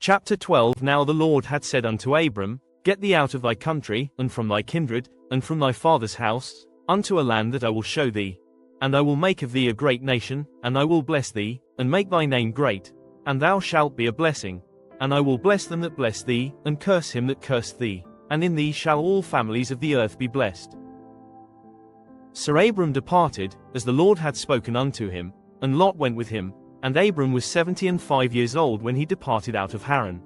Chapter 12 Now the Lord had said unto Abram, Get thee out of thy country, and from thy kindred, and from thy father's house, unto a land that I will show thee. And I will make of thee a great nation, and I will bless thee, and make thy name great, and thou shalt be a blessing. And I will bless them that bless thee, and curse him that cursed thee, and in thee shall all families of the earth be blessed. So Abram departed, as the Lord had spoken unto him, and Lot went with him, and Abram was 75 years old when he departed out of Haran.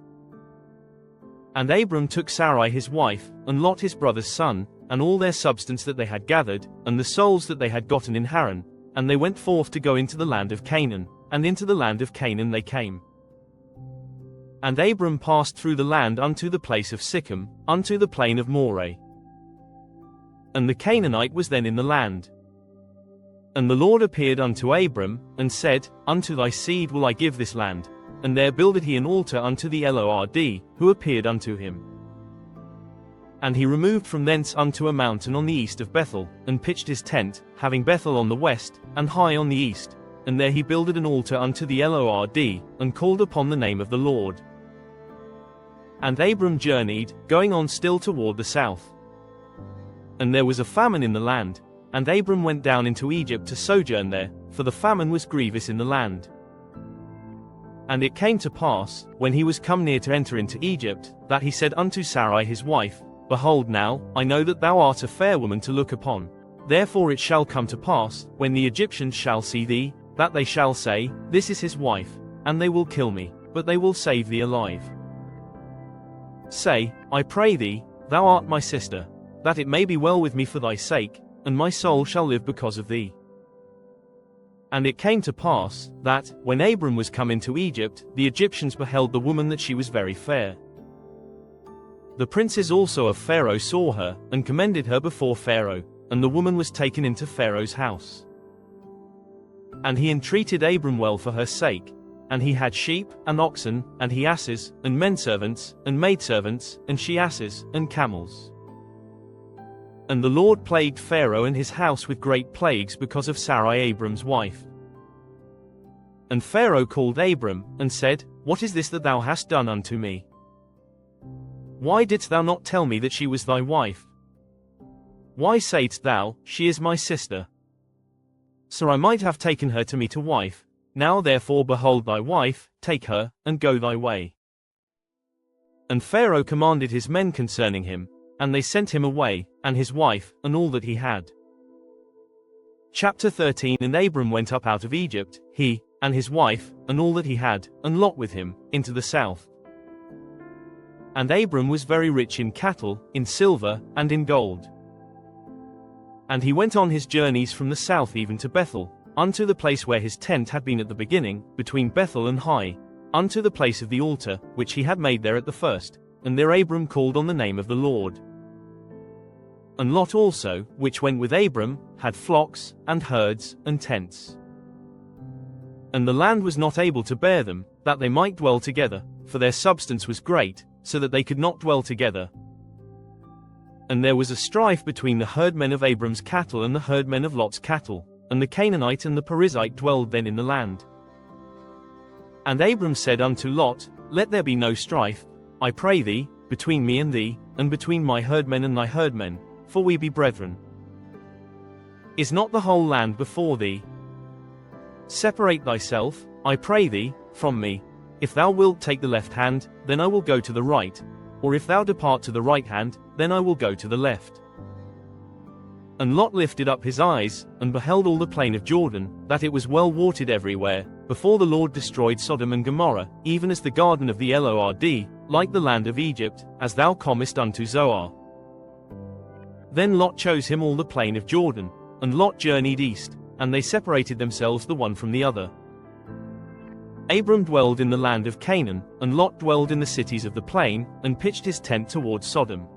And Abram took Sarai his wife, and Lot his brother's son, and all their substance that they had gathered, and the souls that they had gotten in Haran, and they went forth to go into the land of Canaan, and into the land of Canaan they came. And Abram passed through the land unto the place of Sichem, unto the plain of Moreh. And the Canaanite was then in the land. And the Lord appeared unto Abram, and said, Unto thy seed will I give this land. And there builded he an altar unto the Lord, who appeared unto him. And he removed from thence unto a mountain on the east of Bethel, and pitched his tent, having Bethel on the west, and Hai on the east. And there he builded an altar unto the Lord, and called upon the name of the Lord. And Abram journeyed, going on still toward the south. And there was a famine in the land, and Abram went down into Egypt to sojourn there, for the famine was grievous in the land. And it came to pass, when he was come near to enter into Egypt, that he said unto Sarai his wife, Behold now, I know that thou art a fair woman to look upon. Therefore it shall come to pass, when the Egyptians shall see thee, that they shall say, This is his wife, and they will kill me, but they will save thee alive. Say, I pray thee, Thou art my sister, that it may be well with me for thy sake, and my soul shall live because of thee. And it came to pass, that, when Abram was come into Egypt, the Egyptians beheld the woman that she was very fair. The princes also of Pharaoh saw her, and commended her before Pharaoh, and the woman was taken into Pharaoh's house. And he entreated Abram well for her sake. And he had sheep, and oxen, and he asses, and menservants, and maidservants, and she asses, and camels. And the Lord plagued Pharaoh and his house with great plagues because of Sarai Abram's wife. And Pharaoh called Abram, and said, What is this that thou hast done unto me? Why didst thou not tell me that she was thy wife? Why saidst thou, She is my sister? So I might have taken her to me to wife. Now therefore behold thy wife, take her, and go thy way. And Pharaoh commanded his men concerning him, and they sent him away, and his wife, and all that he had. Chapter 13 And Abram went up out of Egypt, he, and his wife, and all that he had, and Lot with him, into the south. And Abram was very rich in cattle, in silver, and in gold. And he went on his journeys from the south even to Bethel, unto the place where his tent had been at the beginning, between Bethel and Hai, unto the place of the altar, which he had made there at the first, and there Abram called on the name of the Lord. And Lot also, which went with Abram, had flocks, and herds, and tents. And the land was not able to bear them, that they might dwell together, for their substance was great, so that they could not dwell together. And there was a strife between the herdmen of Abram's cattle and the herdmen of Lot's cattle, and the Canaanite and the Perizzite dwelled then in the land. And Abram said unto Lot, Let there be no strife, I pray thee, between me and thee, and between my herdmen and thy herdmen, for we be brethren. Is not the whole land before thee? Separate thyself, I pray thee, from me. If thou wilt take the left hand, then I will go to the right, or if thou depart to the right hand, then I will go to the left. And Lot lifted up his eyes, and beheld all the plain of Jordan, that it was well watered everywhere, before the Lord destroyed Sodom and Gomorrah, even as the garden of the Lord, like the land of Egypt, as thou comest unto Zoar. Then Lot chose him all the plain of Jordan, and Lot journeyed east, and they separated themselves the one from the other. Abram dwelled in the land of Canaan, and Lot dwelled in the cities of the plain, and pitched his tent toward Sodom.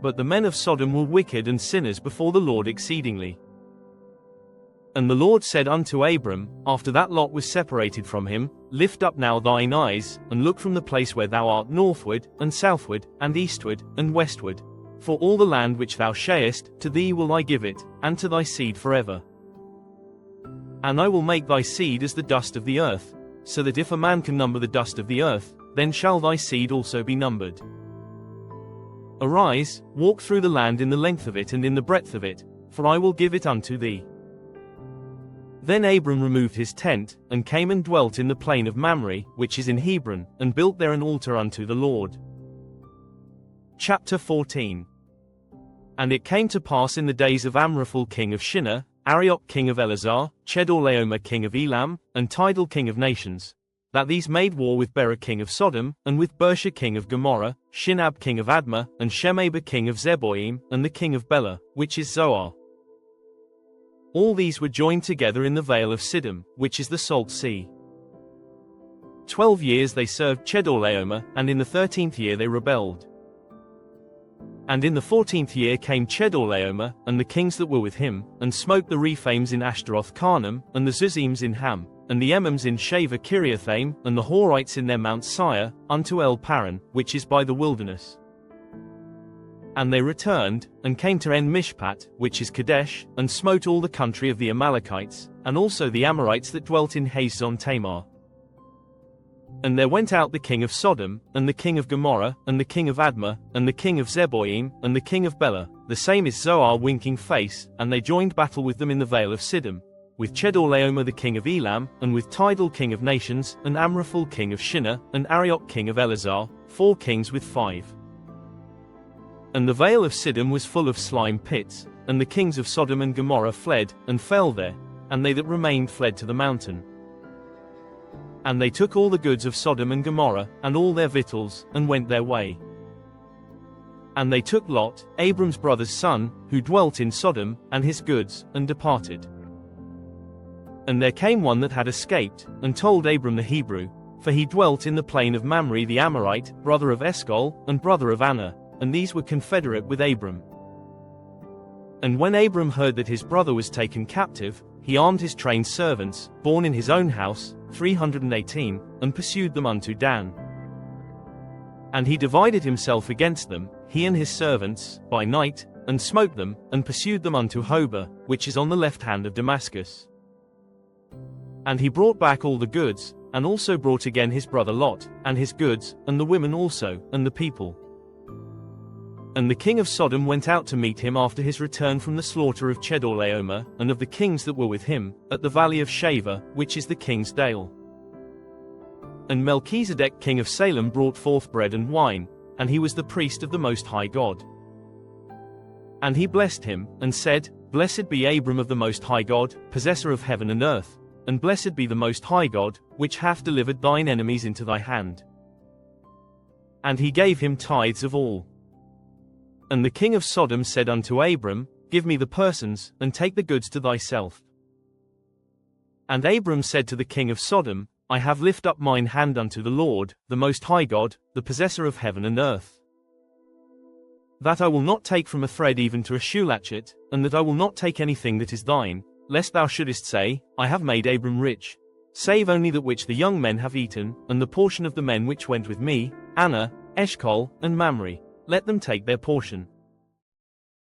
But the men of Sodom were wicked and sinners before the Lord exceedingly. And the Lord said unto Abram, after that Lot was separated from him, Lift up now thine eyes, and look from the place where thou art northward, and southward, and eastward, and westward. For all the land which thou shayest, to thee will I give it, and to thy seed forever. And I will make thy seed as the dust of the earth, so that if a man can number the dust of the earth, then shall thy seed also be numbered. Arise, walk through the land in the length of it and in the breadth of it, for I will give it unto thee. Then Abram removed his tent, and came and dwelt in the plain of Mamre, which is in Hebron, and built there an altar unto the Lord. Chapter 14. And it came to pass in the days of Amraphel king of Shinar, Arioch king of Elazar, Chedorlaomer king of Elam, and Tidal king of nations, that these made war with Bera king of Sodom, and with Bersha king of Gomorrah, Shinab king of Admah, and Shemaba king of Zeboim, and the king of Bela, which is Zoar. All these were joined together in the vale of Siddim, which is the salt sea. 12 years they served Chedorlaomer, and in the 13th year they rebelled. And in the 14th year came Chedorlaomer, and the kings that were with him, and smote the Rephaims in Ashtaroth Karnaim, and the Zuzims in Ham, and the Emims in Shaveh Kiriathaim, and the Horites in their Mount Seir, unto El Paran, which is by the wilderness. And they returned, and came to En Mishpat, which is Kadesh, and smote all the country of the Amalekites, and also the Amorites that dwelt in Hazezon Tamar. And there went out the king of Sodom, and the king of Gomorrah, and the king of Admah, and the king of Zeboim, and the king of Bela, the same is Zoar winking face, and they joined battle with them in the vale of Siddim, with Chedorlaomer the king of Elam, and with Tidal king of nations, and Amraphel king of Shinar, and Arioch king of Elazar, 4 kings with 5. And the vale of Siddim was full of slime pits, and the kings of Sodom and Gomorrah fled, and fell there, and they that remained fled to the mountain. And they took all the goods of Sodom and Gomorrah, and all their victuals, and went their way. And they took Lot, Abram's brother's son, who dwelt in Sodom, and his goods, and departed. And there came one that had escaped, and told Abram the Hebrew, for he dwelt in the plain of Mamre the Amorite, brother of Eshcol, and brother of Anah, and these were confederate with Abram. And when Abram heard that his brother was taken captive, he armed his trained servants, born in his own house, 318, and pursued them unto Dan. And he divided himself against them, he and his servants, by night, and smote them, and pursued them unto Hobah, which is on the left hand of Damascus. And he brought back all the goods, and also brought again his brother Lot, and his goods, and the women also, and the people. And the king of Sodom went out to meet him after his return from the slaughter of Chedorlaomer, and of the kings that were with him, at the valley of Shaveh, which is the king's dale. And Melchizedek king of Salem brought forth bread and wine, and he was the priest of the Most High God. And he blessed him, and said, Blessed be Abram of the Most High God, possessor of heaven and earth, and blessed be the Most High God, which hath delivered thine enemies into thy hand. And he gave him tithes of all. And the king of Sodom said unto Abram, Give me the persons, and take the goods to thyself. And Abram said to the king of Sodom, I have lift up mine hand unto the Lord, the Most High God, the possessor of heaven and earth, that I will not take from a thread even to a shoe latchet, and that I will not take anything that is thine, lest thou shouldest say, I have made Abram rich, save only that which the young men have eaten, and the portion of the men which went with me, Anah, Eshcol, and Mamre. Let them take their portion.